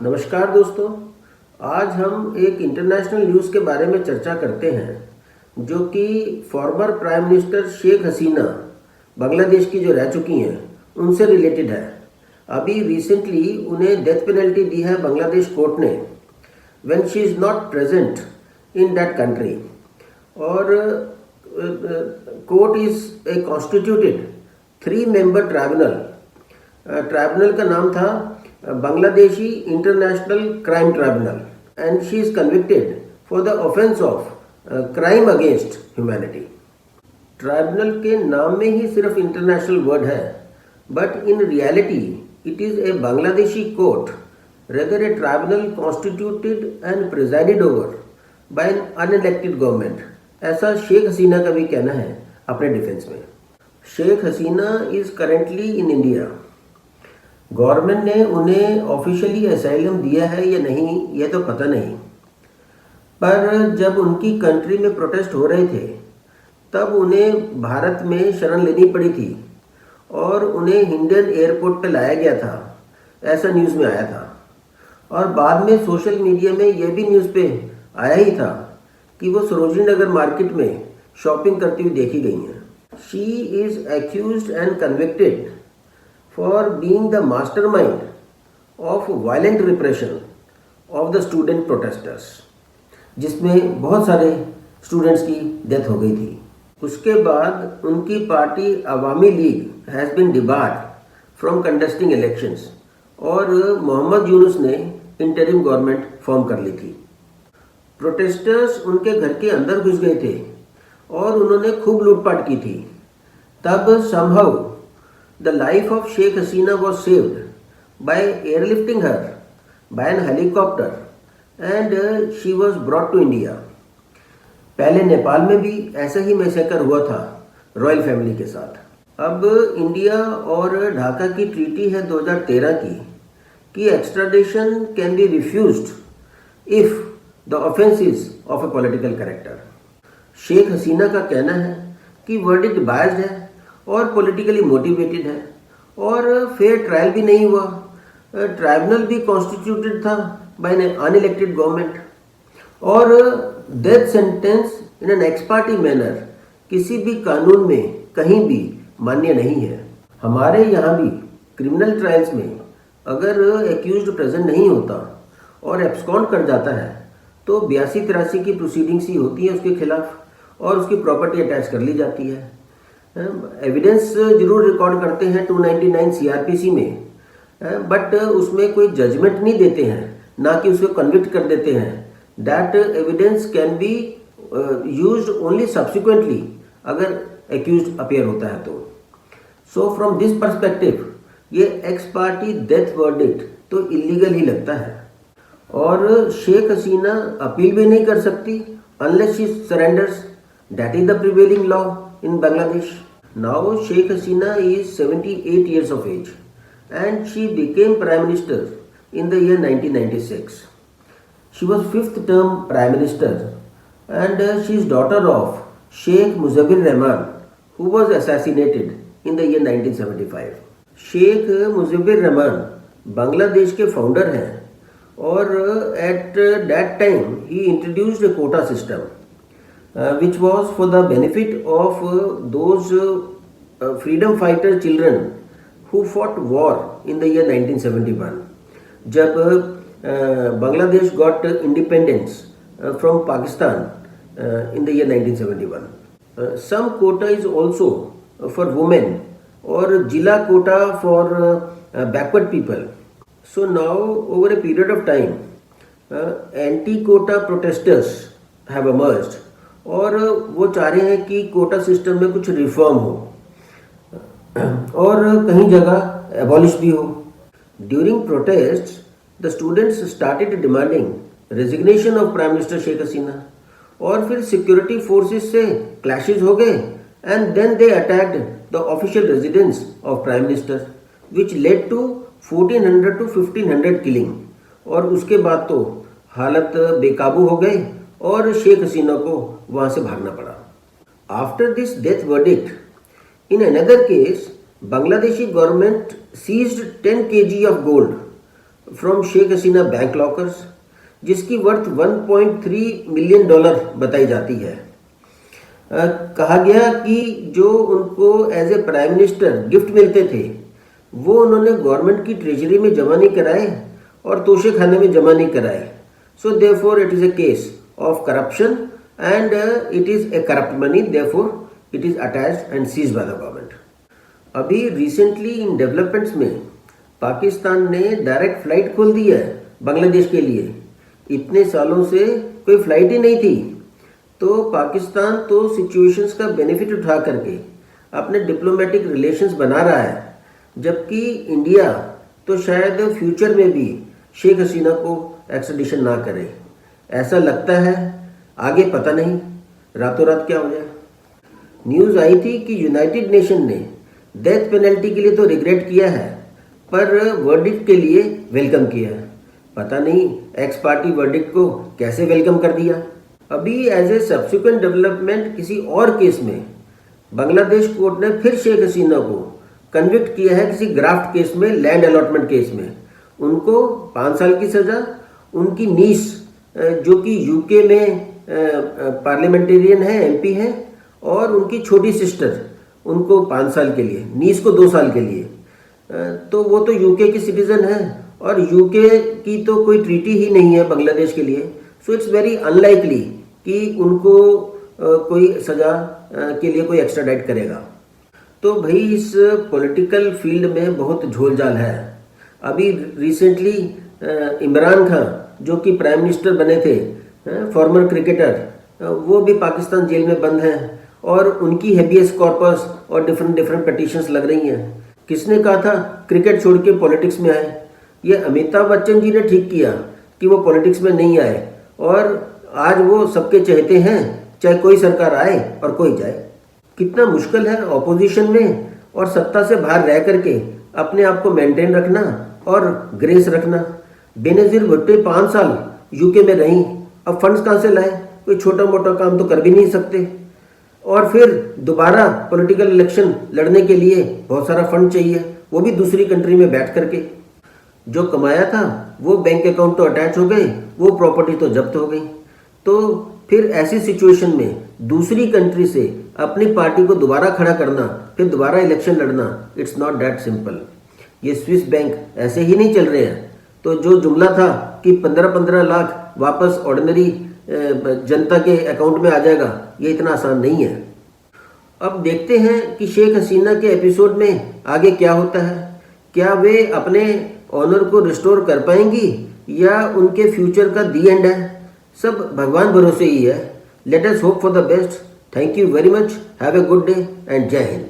नमस्कार दोस्तों। आज हम एक इंटरनेशनल न्यूज़ के बारे में चर्चा करते हैं जो कि फॉर्मर प्राइम मिनिस्टर शेख हसीना बांग्लादेश की जो रह चुकी हैं उनसे रिलेटेड है। अभी रिसेंटली उन्हें डेथ पेनल्टी दी है बांग्लादेश कोर्ट ने when she is not present in that country. और court is a constituted 3-member tribunal का नाम था Bangladeshi International Crime Tribunal, and she is convicted for the offense of crime against humanity. Tribunal के नाम में ही सिर्फ इंटरनेशनल वर्ड है, but in reality it is a Bangladeshi court, rather a tribunal constituted and presided over by an unelected government. ऐसा शेख हसीना का भी कहना है अपने डिफेंस में। Sheikh Hasina is currently in India. Government ने उन्हें ऑफिशियली असाइलम दिया है या नहीं यह तो पता नहीं, पर जब उनकी कंट्री में प्रोटेस्ट हो रहे थे तब उन्हें भारत में शरण लेनी पड़ी थी और उन्हें हिंडन एयरपोर्ट पर लाया गया था, ऐसा न्यूज़ में आया था। और बाद में सोशल मीडिया में यह भी न्यूज़ पे आया ही था कि वो सरोजनी नगर मार्केट में शॉपिंग करती हुई देखी गई हैं। She is accused and convicted for being the mastermind of violent repression of the student protesters, जिसमें बहुत सारे स्टूडेंट्स की डेथ हो गई थी। उसके बाद उनकी party Awami League has been debarred from contesting elections और मोहम्मद यूनुस ने इंटरिम गवर्नमेंट फॉर्म कर ली थी। प्रोटेस्टर्स उनके घर के अंदर घुस गए थे और उन्होंने खूब लूटपाट की थी। तब somehow the life of Sheikh Hasina was saved by airlifting her by an helicopter and she was brought to India. पहले नेपाल में भी ऐसा ही मैसेकर हुआ था रॉयल फैमिली के साथ। अब इंडिया और ढाका की ट्रीटी है 2013 की कि extradition can be refused if the offence is of a political character. Sheikh Hasina का कहना है कि वर्डिक्ट बायस्ड है और पॉलिटिकली मोटिवेटेड है और फेयर ट्रायल भी नहीं हुआ। ट्राइब्यूनल भी कॉन्स्टिट्यूटेड था बाय एन अनइलेक्टेड गवर्नमेंट और death sentence in an x party manner किसी भी कानून में कहीं भी मान्य नहीं है। हमारे यहाँ भी क्रिमिनल ट्रायल्स में अगर एक्यूज्ड प्रेजेंट नहीं होता और एब्सकॉन्ड कर जाता है तो 82-83 की प्रोसीडिंग्स ही होती है उसके खिलाफ और उसकी प्रॉपर्टी अटैच कर ली जाती है। एविडेंस जरूर रिकॉर्ड करते हैं 299 सीआरपीसी में, बट उसमें कोई जजमेंट नहीं देते हैं, ना कि उसको कन्विक्ट कर देते हैं। That evidence can be used only subsequently अगर एक्यूज्ड अपीयर होता है तो। सो फ्रॉम दिस पर्सपेक्टिव ये एक्स पार्टी डेथ वर्डिक्ट तो इलीगल ही लगता है और शेख हसीना अपील भी नहीं कर सकती unless she surrenders. That is the prevailing law in Bangladesh. Now Sheikh Hasina is 78 years of age and she became Prime Minister in the year 1996. She was 5th term Prime Minister and she is daughter of Sheikh Mujibur Rahman who was assassinated in the year 1975. Sheikh Mujibur Rahman Bangladesh के founder हैं और at that time he introduced a quota system which was for the benefit of those freedom fighter children who fought war in the year 1971. जब Bangladesh got independence from Pakistan in the year 1971. Some quota is also for women or Jila quota for backward people. So now over a period of time anti-quota protesters have emerged और वो चाह रहे हैं कि quota system में कुछ reform हो और कहीं जगह एबॉलिश भी हो। During protest the students started demanding resignation of prime minister Sheikh Hasina और फिर सिक्योरिटी फोर्सेस से क्लैशेस हो गए and then they attacked the official residence of prime minister which led to 1400 to 1500 killing. और उसके बाद तो हालत बेकाबू हो गई और शेख हसीना को वहाँ से भागना पड़ा। After this death verdict in another case Bangladeshi government seized 10 kg of gold from Sheikh Hasina bank lockers, जिसकी वर्थ $1.3 मिलियन बताई जाती है। कहा गया कि जो उनको as a prime minister gift मिलते थे वो उन्होंने गवर्नमेंट की ट्रेजरी में जमा नहीं कराए और तोशे खाने में जमा नहीं कराए। So therefore it is a case of corruption and it is a corrupt money, therefore it is attached and seized by the government. अभी रिसेंटली इन डेवलपमेंट्स में पाकिस्तान ने डायरेक्ट फ़्लाइट खोल दी है बांग्लादेश के लिए। इतने सालों से कोई फ़्लाइट ही नहीं थी। तो पाकिस्तान तो सिचुएशंस का बेनिफिट उठा करके अपने डिप्लोमेटिक रिलेशंस बना रहा है, जबकि इंडिया तो शायद फ्यूचर में भी शेख हसीना को एक्सट्रेडिशन ना करे। ऐसा लगता है, आगे पता नहीं रातों रात क्या हो जाए। न्यूज़ आई थी कि यूनाइटेड नेशन ने डेथ पेनल्टी के लिए तो रिग्रेट किया है पर वर्डिक्ट के लिए वेलकम किया है। पता नहीं एक्स पार्टी वर्डिक्ट को कैसे वेलकम कर दिया। अभी एज ए सब्सिक्वेंट डेवलपमेंट किसी और केस में बांग्लादेश कोर्ट ने फिर शेख हसीना को कन्विक्ट किया है किसी ग्राफ्ट केस में, लैंड अलॉटमेंट केस में। उनको 5 साल की सज़ा, उनकी नीस जो कि यूके में पार्लियामेंटेरियन है, एमपी हैं, और उनकी छोटी सिस्टर उनको 5 साल के लिए, नीस को 2 साल के लिए। तो वो तो यूके की सिटीज़न है और यूके की तो कोई ट्रीटी ही नहीं है बांग्लादेश के लिए। सो इट्स वेरी अनलाइकली कि उनको कोई सज़ा के लिए कोई एक्स्ट्राडाइट करेगा। तो भाई इस पॉलिटिकल फील्ड में बहुत झोलझाल है। अभी रिसेंटली इमरान खान जो कि प्राइम मिनिस्टर बने थे, फॉर्मर क्रिकेटर, वो भी पाकिस्तान जेल में बंद हैं और उनकी हेबियस कॉर्पस और डिफरेंट पिटीशंस लग रही हैं। किसने कहा था क्रिकेट छोड़ के पॉलिटिक्स में आए? ये अमिताभ बच्चन जी ने ठीक किया कि वो पॉलिटिक्स में नहीं आए और आज वो सबके चहेते हैं, चाहे कोई सरकार आए और कोई जाए। कितना मुश्किल है ऑपोजिशन में और सत्ता से बाहर रह करके अपने आप को मेंटेन रखना और ग्रेस रखना। बेनज़ीर भुट्टो 5 साल यूके में रहीं, अब फंड्स कहाँ से लाए? कोई छोटा मोटा काम तो कर भी नहीं सकते और फिर दोबारा पॉलिटिकल इलेक्शन लड़ने के लिए बहुत सारा फंड चाहिए, वो भी दूसरी कंट्री में बैठ करके। जो कमाया था वो बैंक अकाउंट तो अटैच हो गए, वो प्रॉपर्टी तो जब्त हो गई। तो फिर ऐसी सिचुएशन में दूसरी कंट्री से अपनी पार्टी को दोबारा खड़ा करना, फिर दोबारा इलेक्शन लड़ना, इट्स नॉट दैट सिंपल। ये स्विस बैंक ऐसे ही नहीं चल रहे हैं। तो जो जुमला था कि 15-15 लाख वापस ऑर्डिनरी जनता के अकाउंट में आ जाएगा, ये इतना आसान नहीं है। अब देखते हैं कि शेख हसीना के एपिसोड में आगे क्या होता है। क्या वे अपने ऑनर को रिस्टोर कर पाएंगी या उनके फ्यूचर का दी एंड है? सब भगवान भरोसे ही है। Let us hope for the best. Thank you very much. Have a good day and जय हिंद।